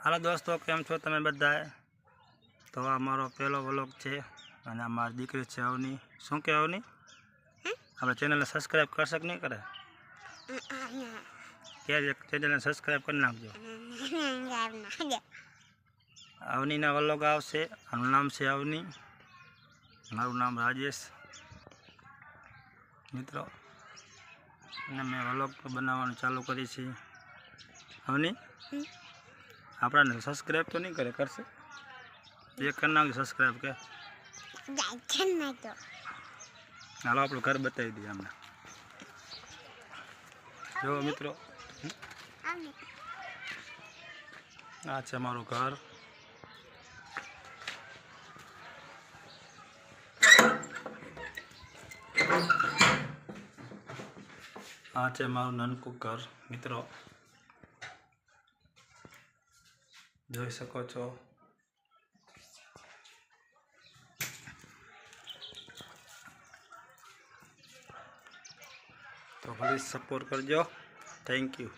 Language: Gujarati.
હાલો દોસ્તો, કેમ છો તમે બધાએ? તો આ મારો પહેલો વ્લોગ છે અને આ મારી દીકરી છે અવની. શું કે અવની? આપણે ચેનલને સબસ્ક્રાઈબ કરશે કે નહીં કરે? ક્યારે ચેનલને સબસ્ક્રાઈબ કરી નાખજો. અવનીના વ્લોગ આવશે. આનું નામ છે અવની, મારું નામ રાજેશ. મિત્રો, અને મેં વ્લોગ બનાવવાનું ચાલુ કરી છે. અવની આપણાને સબસ્ક્રાઈબ તો નહીં કરે? કરશે એક કરી નાખજો સબસ્ક્રાઈબ. કે હાલો આપણું ઘર બતાવી દઈએ અમને. જો મિત્રો, આ છે મારું ઘર. આ છે મારું નાનકું ઘર. મિત્રો જોઈ શકો છો. તો પ્લીઝ સપોર્ટ કરજો. Thank you.